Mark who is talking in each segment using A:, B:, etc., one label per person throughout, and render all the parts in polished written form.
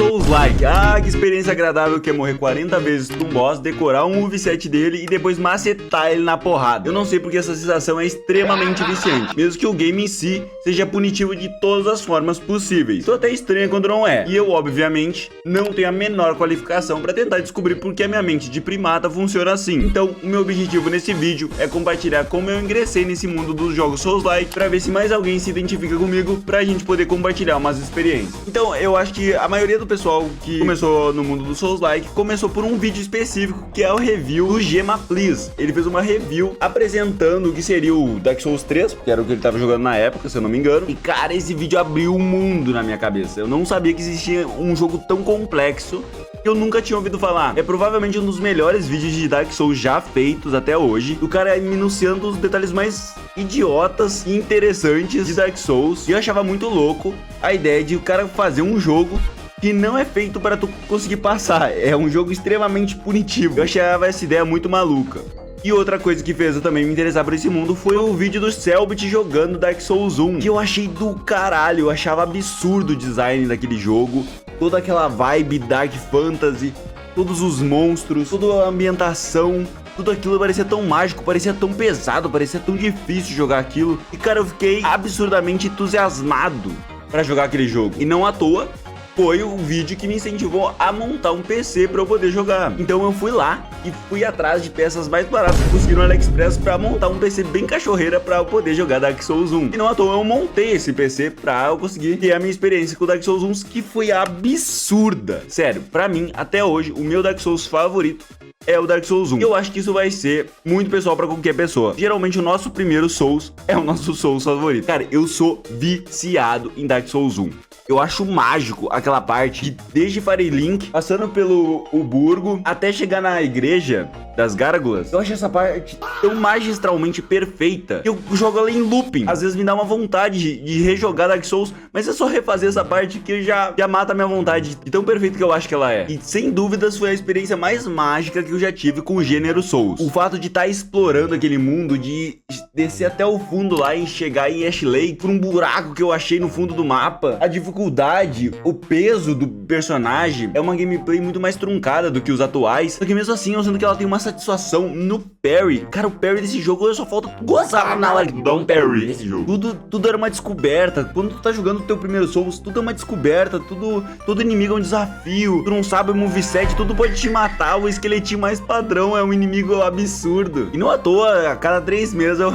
A: Souls-like, que experiência agradável que é morrer 40 vezes com um boss, decorar um moveset dele e depois macetar ele na porrada. Eu não sei porque essa sensação é extremamente viciante, mesmo que o game em si seja punitivo de todas as formas possíveis. Tô até estranho quando não é. E eu, obviamente, não tenho a menor qualificação pra tentar descobrir por que a minha mente de primata funciona assim. Então, o meu objetivo nesse vídeo é compartilhar como eu ingressei nesse mundo dos jogos Souls-like, pra ver se mais alguém se identifica comigo, pra gente poder compartilhar umas experiências. Então, eu acho que a maioria do pessoal que começou no mundo do Souls-like começou por um vídeo específico, que é o review do Gema Please. Ele fez uma review apresentando o que seria o Dark Souls 3, que era o que ele tava jogando na época, se eu não me engano. E cara, esse vídeo abriu um mundo na minha cabeça. Eu não sabia que existia um jogo tão complexo que eu nunca tinha ouvido falar. É provavelmente um dos melhores vídeos de Dark Souls já feitos até hoje. O cara minuciando os detalhes mais idiotas e interessantes de Dark Souls. E eu achava muito louco a ideia de o cara fazer um jogo que não é feito para tu conseguir passar. É um jogo extremamente punitivo. Eu achava essa ideia muito maluca. E outra coisa que fez eu também me interessar por esse mundo foi o vídeo do Selbit jogando Dark Souls 1, que eu achei do caralho. Eu achava absurdo o design daquele jogo, toda aquela vibe Dark Fantasy, todos os monstros, toda a ambientação. Tudo aquilo parecia tão mágico, parecia tão pesado, parecia tão difícil jogar aquilo. E cara, eu fiquei absurdamente entusiasmado pra jogar aquele jogo. E não à toa, foi o vídeo que me incentivou a montar um PC para eu poder jogar. Então eu fui lá e fui atrás de peças mais baratas que consegui no AliExpress para montar um PC bem cachorreira para eu poder jogar Dark Souls 1. E não à toa eu montei esse PC para eu conseguir ter a minha experiência com Dark Souls 1, que foi absurda. Sério, para mim, até hoje, o meu Dark Souls favorito é o Dark Souls 1. Eu acho que isso vai ser muito pessoal pra qualquer pessoa. Geralmente o nosso primeiro Souls é o nosso Souls favorito. Cara, eu sou viciado em Dark Souls 1. Eu acho mágico aquela parte que desde Firelink, passando pelo Burgo, até chegar na igreja das gárgulas. Eu acho essa parte tão magistralmente perfeita que eu jogo ela em looping. Às vezes me dá uma vontade de rejogar Dark Souls, mas é só refazer essa parte que já mata a minha vontade. De tão perfeito que eu acho que ela é. E sem dúvidas foi a experiência mais mágica que eu já tive com o gênero Souls. O fato de estar explorando aquele mundo, de descer até o fundo lá e chegar em Ashley por um buraco que eu achei no fundo do mapa. A dificuldade, o peso do personagem é uma gameplay muito mais truncada do que os atuais. Só que mesmo assim eu sinto que ela tem uma satisfação no parry. Cara, o parry desse jogo só falta gozar na hora de dar um parry nesse jogo. Tudo era uma descoberta. Quando tu tá jogando o teu primeiro Souls, tudo é uma descoberta. Todo inimigo é um desafio. Tu não sabe o moveset, tudo pode te matar. O esqueletinho mais padrão é um inimigo absurdo. E não à toa, a cada 3 meses eu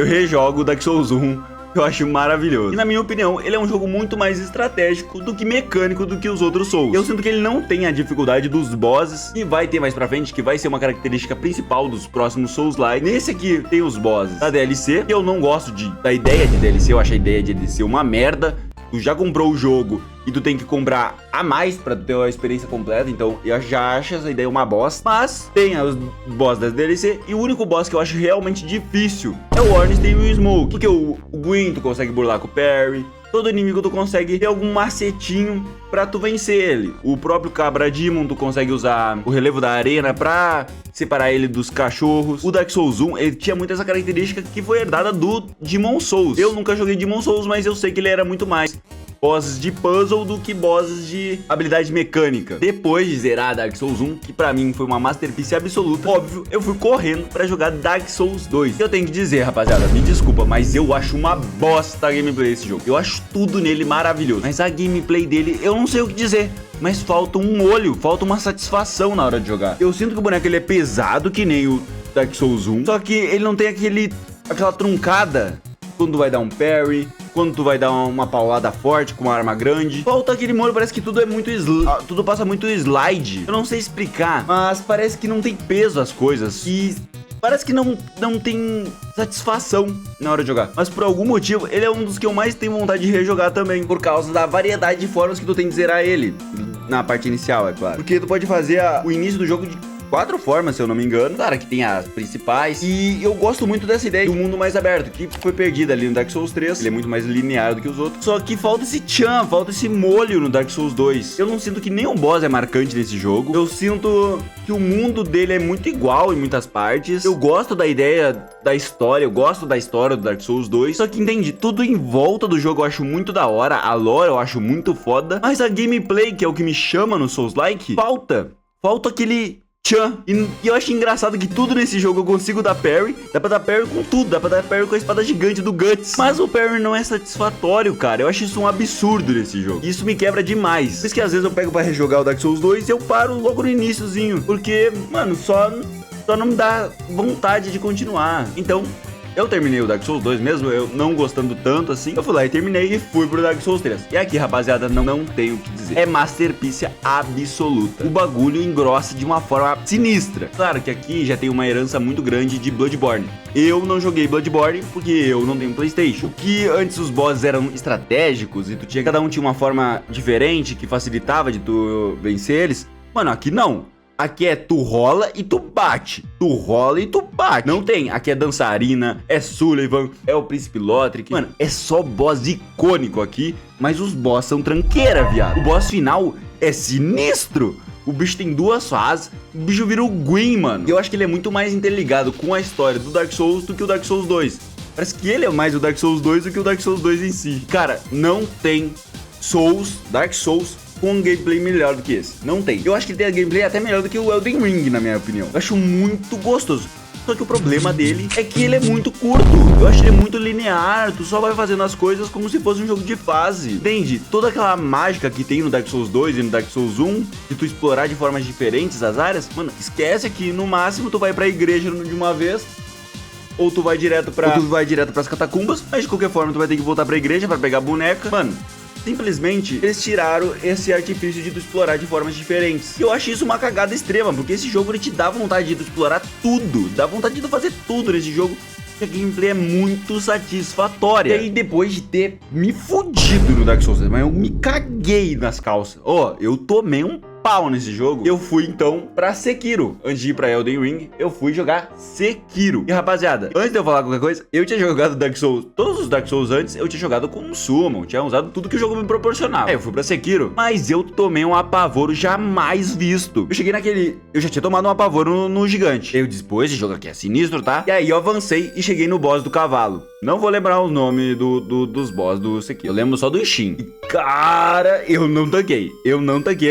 A: rejogo Dark Souls 1. Eu acho maravilhoso. E na minha opinião, ele é um jogo muito mais estratégico do que mecânico do que os outros Souls. Eu sinto que ele não tem a dificuldade dos bosses, e vai ter mais pra frente, que vai ser uma característica principal dos próximos Souls-like. Nesse aqui tem os bosses da DLC, que eu não gosto da ideia de DLC, eu acho a ideia de DLC uma merda. Tu já comprou o jogo e tu tem que comprar a mais pra ter a experiência completa, então eu já acho essa ideia uma bosta. Mas tem os boss das DLC, e o único boss que eu acho realmente difícil é o Ornstein e o Smoke, porque o Gwyn tu consegue burlar com o parry, todo inimigo tu consegue ter algum macetinho pra tu vencer ele. O próprio Cabra Demon tu consegue usar o relevo da arena pra separar ele dos cachorros. O Dark Souls 1, ele tinha muito essa característica que foi herdada do Demon Souls. Eu nunca joguei Demon Souls, mas eu sei que ele era muito mais bosses de puzzle do que bosses de habilidade mecânica. Depois de zerar Dark Souls 1, que pra mim foi uma masterpiece absoluta, óbvio, eu fui correndo pra jogar Dark Souls 2. Eu tenho que dizer, rapaziada, me desculpa, mas eu acho uma bosta a gameplay desse jogo. Eu acho tudo nele maravilhoso, mas a gameplay dele, eu não sei o que dizer. Mas falta um olho, falta uma satisfação na hora de jogar. Eu sinto que o boneco ele é pesado, que nem o Dark Souls 1, só que ele não tem aquela truncada quando tu vai dar um parry, quando tu vai dar uma paulada forte com uma arma grande. Falta aquele molho, parece que tudo é muito tudo passa muito slide. Eu não sei explicar, mas parece que não tem peso as coisas. E parece que não tem satisfação na hora de jogar. Mas por algum motivo, ele é um dos que eu mais tenho vontade de rejogar também, por causa da variedade de formas que tu tem de zerar ele. Na parte inicial, é claro. Porque tu pode fazer o início do jogo de 4 formas, se eu não me engano. Claro que tem as principais. E eu gosto muito dessa ideia do mundo mais aberto, que foi perdida ali no Dark Souls 3. Ele é muito mais linear do que os outros. Só que falta esse tchan, falta esse molho no Dark Souls 2. Eu não sinto que nenhum boss é marcante nesse jogo. Eu sinto que o mundo dele é muito igual em muitas partes. Eu gosto da ideia da história, eu gosto da história do Dark Souls 2. Só que entende, tudo em volta do jogo eu acho muito da hora. A lore eu acho muito foda. Mas a gameplay, que é o que me chama no Souls-like, falta aquele tchan. E eu acho engraçado que tudo nesse jogo eu consigo dar parry. Dá pra dar parry com tudo. Dá pra dar parry com a espada gigante do Guts. Mas o parry não é satisfatório, cara. Eu acho isso um absurdo nesse jogo. Isso me quebra demais. Por isso que às vezes eu pego pra rejogar o Dark Souls 2 e eu paro logo no iniciozinho. Porque, mano, só não me dá vontade de continuar. Então, eu terminei o Dark Souls 2 mesmo, eu não gostando tanto assim. Eu fui lá e terminei e fui pro Dark Souls 3. E aqui, rapaziada, não tenho o que dizer. É masterpiece absoluta. O bagulho engrossa de uma forma sinistra. Claro que aqui já tem uma herança muito grande de Bloodborne. Eu não joguei Bloodborne porque eu não tenho PlayStation. Que antes os bosses eram estratégicos e cada um tinha uma forma diferente que facilitava de tu vencer eles. Mano, aqui não. Aqui é tu rola e tu bate. Tu rola e tu bate. Não tem. Aqui é dançarina, é Sullivan, é o Príncipe Lothric. Mano, é só boss icônico aqui, mas os boss são tranqueira, viado. O boss final é sinistro. O bicho tem 2 fases, o bicho vira o Gwyn, mano. Eu acho que ele é muito mais interligado com a história do Dark Souls do que o Dark Souls 2. Parece que ele é mais o Dark Souls 2 do que o Dark Souls 2 em si. Cara, não tem Dark Souls com um gameplay melhor do que esse. Não tem. Eu acho que ele tem a gameplay até melhor do que o Elden Ring, na minha opinião. Eu acho muito gostoso. Só que o problema dele é que ele é muito curto. Eu acho ele muito linear. Tu só vai fazendo as coisas como se fosse um jogo de fase. Entende? Toda aquela mágica que tem no Dark Souls 2 e no Dark Souls 1, de tu explorar de formas diferentes as áreas, mano, esquece que no máximo tu vai pra igreja de uma vez, ou tu vai direto pras catacumbas, mas de qualquer forma tu vai ter que voltar pra igreja pra pegar a boneca. Mano, simplesmente eles tiraram esse artifício de tu explorar de formas diferentes. E eu acho isso uma cagada extrema, porque esse jogo ele te dá vontade de tu explorar tudo. Dá vontade de tu fazer tudo nesse jogo. A gameplay é muito satisfatória. E aí, depois de ter me fudido no Dark Souls, mas eu me caguei nas calças. Ó, eu tomei um pau nesse jogo. Eu fui então pra Sekiro. Antes de ir pra Elden Ring, eu fui jogar Sekiro. E rapaziada, antes de eu falar qualquer coisa, eu tinha jogado Dark Souls, todos os Dark Souls antes, eu tinha jogado com um Summon, tinha usado tudo que o jogo me proporcionava. Aí eu fui pra Sekiro, mas eu tomei um apavoro jamais visto. Eu cheguei eu já tinha tomado um apavoro no gigante. Eu disse, pô, esse jogo aqui é sinistro, tá? E aí eu avancei e cheguei no boss do cavalo. Não vou lembrar o nome dos boss do Sekiro. Eu lembro só do Ishin. E, cara, eu não tanquei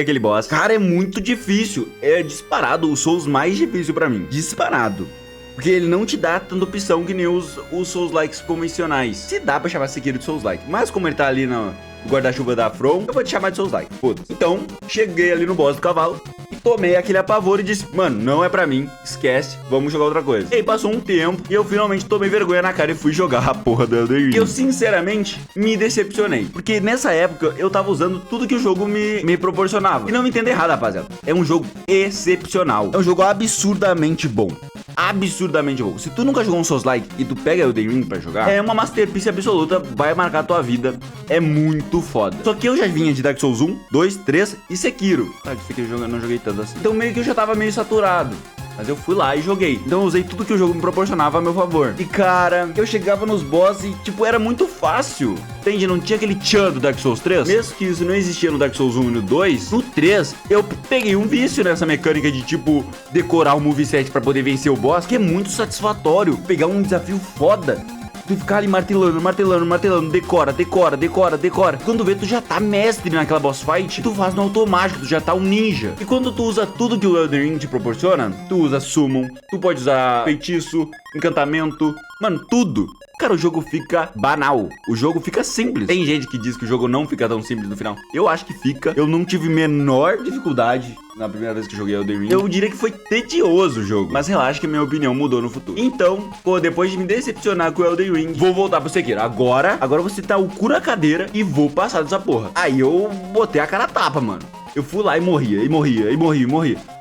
A: aquele boss. Cara, é muito difícil. É disparado o Souls mais difícil pra mim. Disparado. Porque ele não te dá tanta opção que nem os Souls-likes convencionais. Se dá pra chamar Sekiro de Souls-like. Mas como ele tá ali no guarda-chuva da From, eu vou te chamar de Souls-like. Foda-se. Então, cheguei ali no boss do cavalo e tomei aquele apavoro e disse, mano, não é pra mim, esquece, vamos jogar outra coisa. E aí passou um tempo e eu finalmente tomei vergonha na cara e fui jogar a porra do Elden Ring. E eu sinceramente me decepcionei, porque nessa época eu tava usando tudo que o jogo me proporcionava. E não me entenda errado, rapaziada, é um jogo excepcional, é um jogo absurdamente bom. Absurdamente bom. Se tu nunca jogou um Souls-like e tu pega Elden Ring pra jogar, é uma masterpiece absoluta, vai marcar a tua vida, é muito foda. Só que eu já vinha de Dark Souls 1, 2, 3 e Sekiro. Claro que Sekiro eu não joguei tanto assim. Então meio que eu já tava meio saturado. Mas eu fui lá e joguei. Então eu usei tudo que o jogo me proporcionava a meu favor. E cara, eu chegava nos boss e tipo, era muito fácil. Entende? Não tinha aquele tchan do Dark Souls 3. Mesmo que isso não existia no Dark Souls 1 e no 2, no 3 eu peguei um vício nessa mecânica de tipo, decorar o moveset pra poder vencer o boss, que é muito satisfatório. Pegar um desafio foda, tu ficar ali martelando, decora. Quando vê, tu já tá mestre naquela boss fight, tu faz no automático, tu já tá um ninja. E quando tu usa tudo que o Elden Ring te proporciona, tu usa summon, tu pode usar feitiço, encantamento, mano, tudo. Cara, o jogo fica banal, o jogo fica simples. Tem gente que diz que o jogo não fica tão simples no final. Eu acho que fica. Eu não tive menor dificuldade na primeira vez que joguei Elden Ring. Eu diria que foi tedioso o jogo, mas relaxa que minha opinião mudou no futuro. Então, pô, depois de me decepcionar com o Elden Ring, vou voltar pro Sekiro. Agora eu vou citar o cu na cadeira e vou passar dessa porra. Aí eu botei a cara a tapa, mano. Eu fui lá e morria.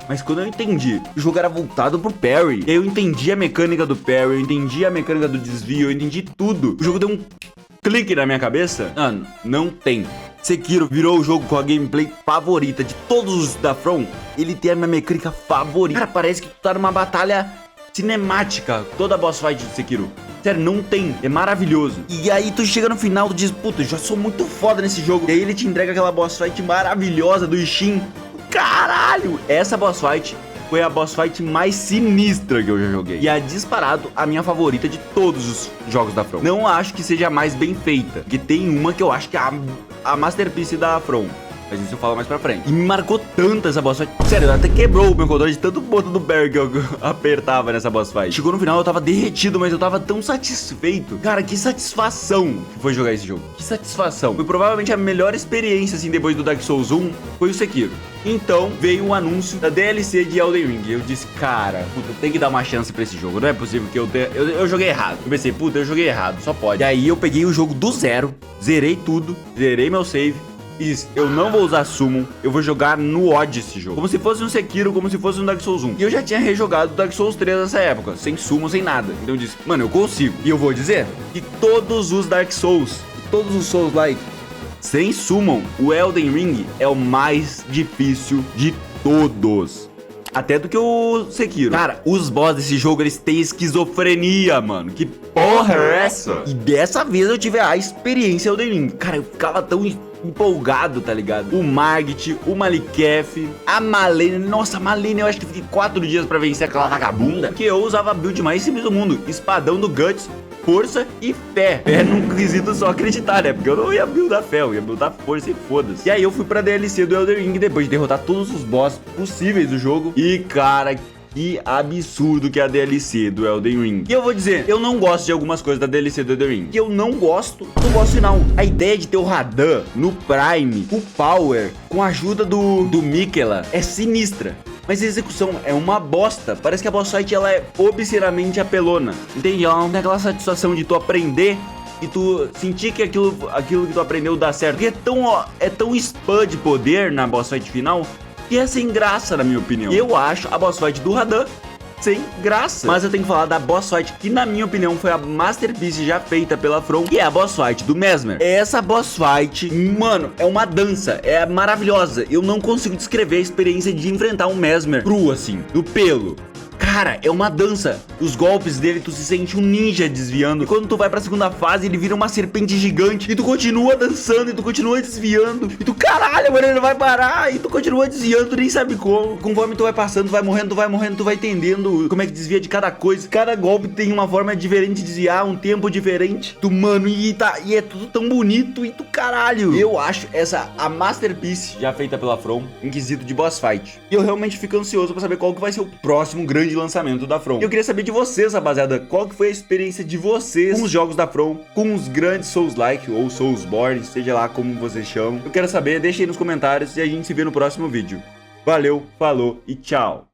A: Mas quando eu entendi que o jogo era voltado pro parry, eu entendi a mecânica do parry, eu entendi a mecânica do desvio, eu entendi tudo. O jogo deu um clique na minha cabeça. Mano, não tem. Sekiro virou o jogo com a gameplay favorita de todos os da From. Ele tem a minha mecânica favorita. Cara, parece que tu tá numa batalha cinemática, toda a boss fight de Sekiro. Sério, não tem, é maravilhoso. E aí tu chega no final, tu diz, puta, eu já sou muito foda nesse jogo. E aí ele te entrega aquela boss fight maravilhosa do Ishin. Caralho! Essa boss fight foi a boss fight mais sinistra que eu já joguei. E é disparado a minha favorita de todos os jogos da From. Não acho que seja a mais bem feita, porque tem uma que eu acho que é a masterpiece da From. Mas isso eu falo mais pra frente. E me marcou tanto essa boss fight. Sério, até quebrou o meu controle de tanto botão do Barry que eu apertava nessa boss fight. Chegou no final, eu tava derretido, mas eu tava tão satisfeito. Cara, que satisfação que foi jogar esse jogo. Que satisfação. Foi provavelmente a melhor experiência, assim, depois do Dark Souls 1, foi o Sekiro. Então, veio um anúncio da DLC de Elden Ring. Eu disse, cara, puta, tem que dar uma chance pra esse jogo. Não é possível que eu joguei errado. Eu pensei, puta, eu joguei errado, só pode. E aí eu peguei o jogo do zero, zerei tudo, zerei meu save. E disse, eu não vou usar Summon, eu vou jogar no odd esse jogo. Como se fosse um Sekiro, como se fosse um Dark Souls 1. E eu já tinha rejogado Dark Souls 3 nessa época, sem Summon, sem nada. Então eu disse, mano, eu consigo. E eu vou dizer que todos os Dark Souls, todos os Souls-like, sem Summon, o Elden Ring é o mais difícil de todos. Até do que o Sekiro. Cara, os boss desse jogo, eles têm esquizofrenia, mano. Que porra é essa? E dessa vez eu tive a experiência Elden Ring. Cara, eu ficava tão empolgado, tá ligado? O Margit, o Maliketh, a Malenia. Nossa, a Malenia, eu acho que fiquei 4 dias pra vencer aquela vagabunda. Porque eu usava a build mais simples do mundo. Espadão do Guts, força e fé. É num quesito só acreditar, né? Porque eu não ia buildar fé, eu ia buildar força e foda-se. E aí eu fui pra DLC do Elden Ring depois de derrotar todos os boss possíveis do jogo. E, cara, que absurdo que é a DLC do Elden Ring. E eu vou dizer, eu não gosto de algumas coisas da DLC do Elden Ring. Que eu não gosto do boss final. A ideia de ter o Radan no Prime, o Power, com a ajuda do Miquella, é sinistra. Mas a execução é uma bosta. Parece que a boss fight, ela é obscenamente apelona. Entende? Ela não tem aquela satisfação de tu aprender e tu sentir que aquilo que tu aprendeu dá certo. Porque é tão spam de poder na boss fight final que é sem graça, na minha opinião. Eu acho a boss fight do Radan sem graça. Mas eu tenho que falar da boss fight que, na minha opinião, foi a masterpiece já feita pela From, que é a boss fight do Mesmer. Essa boss fight, mano, é uma dança, é maravilhosa. Eu não consigo descrever a experiência de enfrentar um Mesmer cru, assim, do pelo. Cara, é uma dança. Os golpes dele, tu se sente um ninja desviando. E quando tu vai pra segunda fase, ele vira uma serpente gigante. E tu continua dançando, e tu continua desviando. E tu, caralho, mano, ele não vai parar. E tu continua desviando, tu nem sabe como. Conforme tu vai passando, tu vai morrendo, tu vai entendendo como é que desvia de cada coisa. Cada golpe tem uma forma diferente de desviar, um tempo diferente. Tu, mano, e é tudo tão bonito. E tu, caralho. Eu acho essa a masterpiece já feita pela From em quesito de boss fight. E eu realmente fico ansioso pra saber qual que vai ser o próximo grande lançamento da From. Eu queria saber de vocês, rapaziada, qual que foi a experiência de vocês com os jogos da From, com os grandes Souls-like ou Soulsborne, seja lá como vocês chamam. Eu quero saber, deixa aí nos comentários e a gente se vê no próximo vídeo. Valeu, falou e tchau!